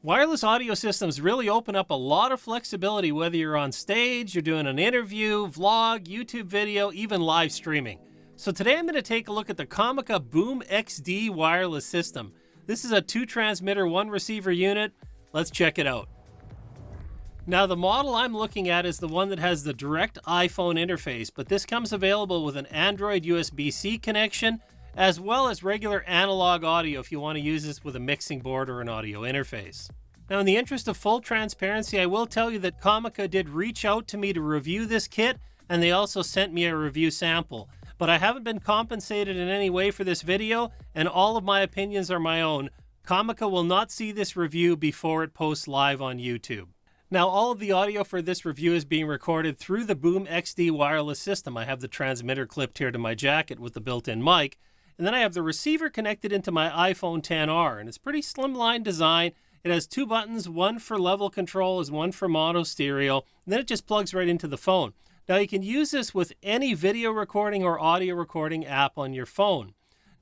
Wireless audio systems really open up a lot of flexibility whether you're on stage, you're doing an interview, vlog, YouTube video, even live streaming. So today I'm going to take a look at the Comica BoomXD wireless system. This is a 2-transmitter, 1-receiver unit. Let's check it out. Now the model I'm looking at is the one that has the direct iPhone interface, but this comes available with an Android USB-C connection, as well as regular analog audio if you want to use this with a mixing board or an audio interface. Now, in the interest of full transparency, I will tell you that Comica did reach out to me to review this kit, and they also sent me a review sample. But I haven't been compensated in any way for this video, and all of my opinions are my own. Comica will not see this review before it posts live on YouTube. Now, all of the audio for this review is being recorded through the BoomXD wireless system. I have the transmitter clipped here to my jacket with the built-in mic. And then I have the receiver connected into my iPhone XR, and it's pretty slimline design. It has 2 buttons, one for level control and one for mono stereo, and then it just plugs right into the phone. Now you can use this with any video recording or audio recording app on your phone.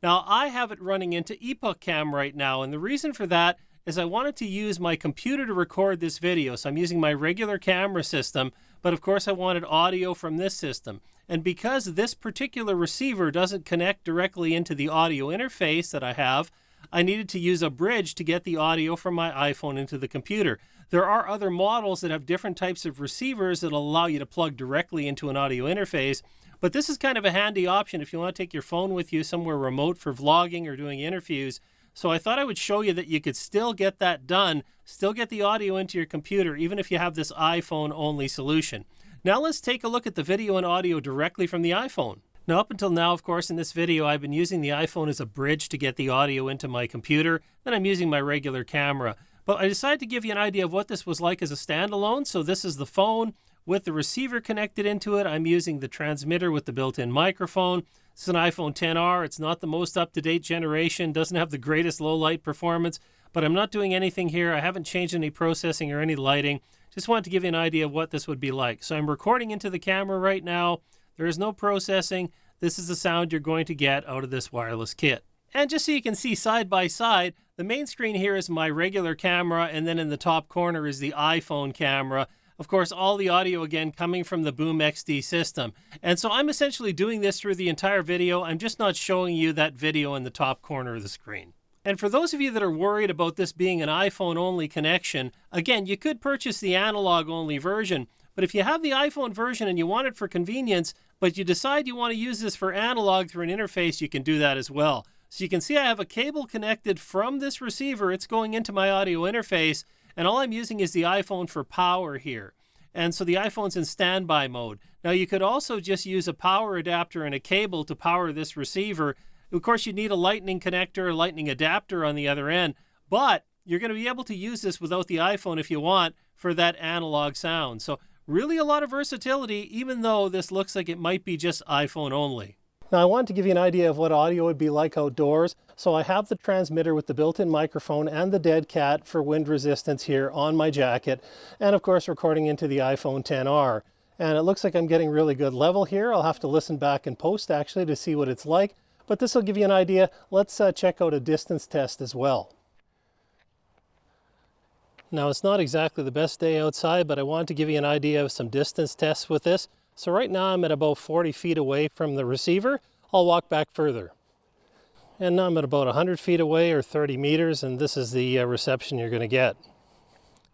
Now I have it running into EpocCam right now, and the reason for that is I wanted to use my computer to record this video. So I'm using my regular camera system, but of course I wanted audio from this system. And because this particular receiver doesn't connect directly into the audio interface that I have, I needed to use a bridge to get the audio from my iPhone into the computer. There are other models that have different types of receivers that allow you to plug directly into an audio interface, but this is kind of a handy option if you want to take your phone with you somewhere remote for vlogging or doing interviews. So I thought I would show you that you could still get that done, still get the audio into your computer, even if you have this iPhone-only solution. Now let's take a look at the video and audio directly from the iPhone. Now up until now, of course, in this video, I've been using the iPhone as a bridge to get the audio into my computer. Then I'm using my regular camera. But I decided to give you an idea of what this was like as a standalone. So this is the phone with the receiver connected into it. I'm using the transmitter with the built-in microphone. This is an iPhone XR. It's not the most up-to-date generation, doesn't have the greatest low-light performance, but I'm not doing anything here. I haven't changed any processing or any lighting. Just wanted to give you an idea of what this would be like. So I'm recording into the camera right now. There is no processing. This is the sound you're going to get out of this wireless kit. And just so you can see side by side, the main screen here is my regular camera, and then in the top corner is the iPhone camera. Of course, all the audio again coming from the BoomXD system. And so I'm essentially doing this through the entire video. I'm just not showing you that video in the top corner of the screen. And for those of you that are worried about this being an iPhone-only connection, again, you could purchase the analog-only version. But if you have the iPhone version and you want it for convenience, but you decide you want to use this for analog through an interface, you can do that as well. So you can see I have a cable connected from this receiver. It's going into my audio interface, and all I'm using is the iPhone for power here. And so the iPhone's in standby mode. Now you could also just use a power adapter and a cable to power this receiver. Of course, you need a lightning connector, a lightning adapter on the other end, but you're going to be able to use this without the iPhone if you want for that analog sound. So really a lot of versatility, even though this looks like it might be just iPhone only. Now I wanted to give you an idea of what audio would be like outdoors. So I have the transmitter with the built-in microphone and the dead cat for wind resistance here on my jacket. And of course recording into the iPhone XR. And it looks like I'm getting really good level here. I'll have to listen back in post actually to see what it's like. But this will give you an idea. Let's check out a distance test as well. Now it's not exactly the best day outside, but I wanted to give you an idea of some distance tests with this. So right now I'm at about 40 feet away from the receiver. I'll walk back further. And now I'm at about 100 feet away or 30 meters, and this is the reception you're going to get.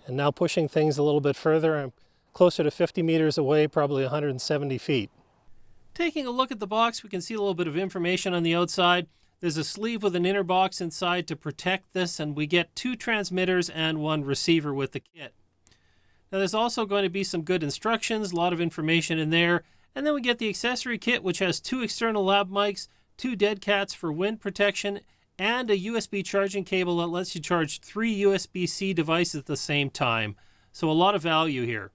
And now pushing things a little bit further, I'm closer to 50 meters away, probably 170 feet. Taking a look at the box, we can see a little bit of information on the outside. There's a sleeve with an inner box inside to protect this, and we get 2 transmitters and 1 receiver with the kit. Now there's also going to be some good instructions, a lot of information in there, and then we get the accessory kit, which has 2 external lab mics, 2 dead cats for wind protection, and a USB charging cable that lets you charge 3 USB-C devices at the same time. So a lot of value here.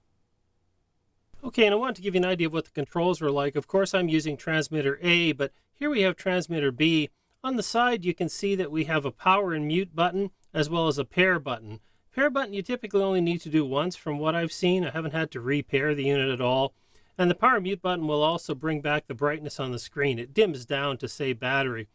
Okay, and I wanted to give you an idea of what the controls were like. Of course, I'm using transmitter A, but here we have transmitter B. On the side, you can see that we have a power and mute button, as well as a pair button. Pair button you typically only need to do once from what I've seen. I haven't had to repair the unit at all. And the power mute button will also bring back the brightness on the screen. It dims down to save battery.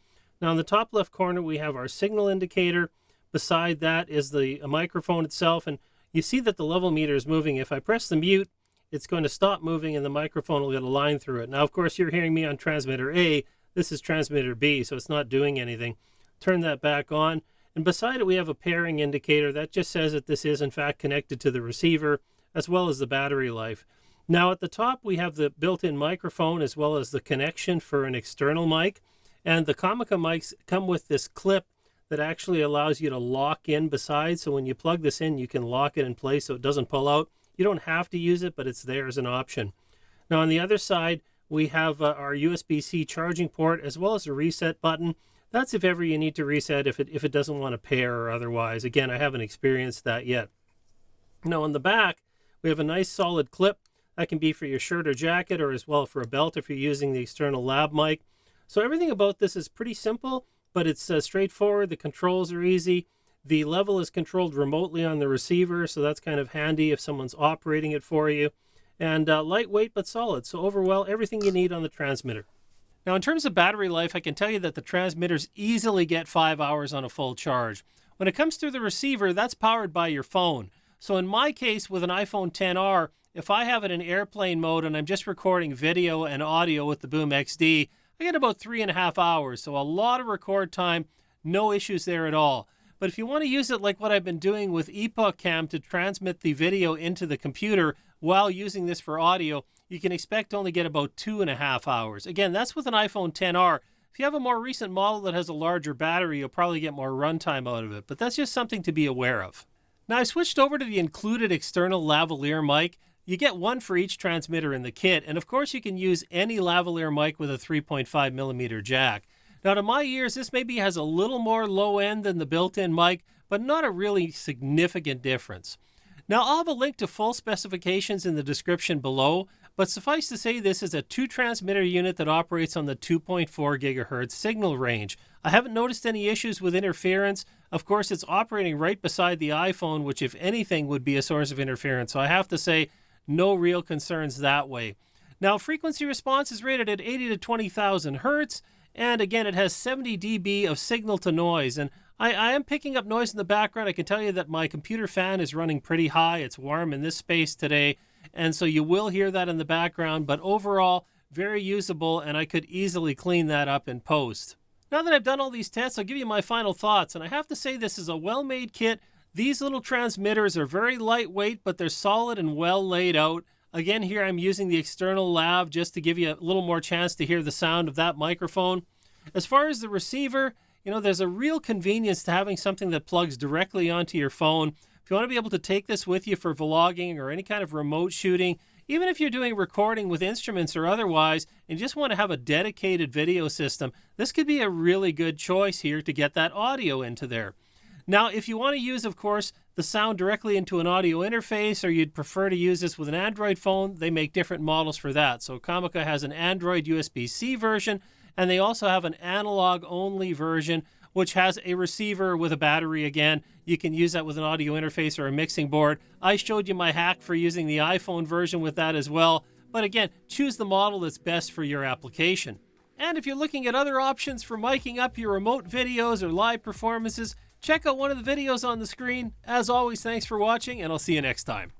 Now in the top left corner we have our signal indicator, Beside that is the microphone itself, and you see that the level meter is moving. If I press the mute, it's going to stop moving and the microphone will get a line through it. Now, of course, you're hearing me on transmitter A. This is transmitter B, so it's not doing anything. Turn that back on, and beside it we have a pairing indicator that just says that this is in fact connected to the receiver, as well as the battery life. Now at the top we have the built-in microphone as well as the connection for an external mic, and the Comica mics come with this clip that actually allows you to lock in beside, so when you plug this in you can lock it in place so it doesn't pull out. You don't have to use it, but it's there as an option. Now on the other side we have our USB-C charging port as well as a reset button. That's if ever you need to reset if it doesn't want to pair or otherwise. Again, I haven't experienced that yet. Now on the back we have a nice solid clip that can be for your shirt or jacket, or as well for a belt if you're using the external lab mic. So everything about this is pretty simple, but it's straightforward. The controls are easy. The level is controlled remotely on the receiver, so that's kind of handy if someone's operating it for you. And lightweight but solid, so overall everything you need on the transmitter. Now in terms of battery life, I can tell you that the transmitters easily get 5 hours on a full charge. When it comes through the receiver, that's powered by your phone. So in my case with an iPhone XR, if I have it in airplane mode and I'm just recording video and audio with the BoomXD, I get about 3.5 hours, so a lot of record time, no issues there at all. But if you want to use it like what I've been doing with EpocCam to transmit the video into the computer while using this for audio, you can expect to only get about 2.5 hours. Again, that's with an iPhone XR. If you have a more recent model that has a larger battery, you'll probably get more runtime out of it, but that's just something to be aware of. Now I switched over to the included external lavalier mic. You get one for each transmitter in the kit, and of course you can use any lavalier mic with a 3.5mm jack. Now to my ears, this maybe has a little more low end than the built-in mic, but not a really significant difference. Now I'll have a link to full specifications in the description below, but suffice to say this is a 2-transmitter unit that operates on the 2.4 GHz signal range. I haven't noticed any issues with interference. Of course, it's operating right beside the iPhone, which if anything would be a source of interference, so I have to say no real concerns that way. Now frequency response is rated at 80 to 20,000 Hertz, and again it has 70 dB of signal to noise, and I am picking up noise in the background. I can tell you that my computer fan is running pretty high. It's warm in this space today, and so you will hear that in the background, but overall very usable, and I could easily clean that up in post. Now that I've done all these tests, I'll give you my final thoughts, and I have to say this is a well-made kit. These little transmitters are very lightweight, but they're solid and well laid out. Again, here I'm using the external lav just to give you a little more chance to hear the sound of that microphone. As far as the receiver, there's a real convenience to having something that plugs directly onto your phone. If you want to be able to take this with you for vlogging or any kind of remote shooting, even if you're doing recording with instruments or otherwise, and you just want to have a dedicated video system, this could be a really good choice here to get that audio into there. Now, if you want to use, of course, the sound directly into an audio interface, or you'd prefer to use this with an Android phone, they make different models for that. So Comica has an Android USB-C version, and they also have an analog-only version, which has a receiver with a battery again. You can use that with an audio interface or a mixing board. I showed you my hack for using the iPhone version with that as well. But again, choose the model that's best for your application. And if you're looking at other options for miking up your remote videos or live performances, check out one of the videos on the screen. As always, thanks for watching, and I'll see you next time.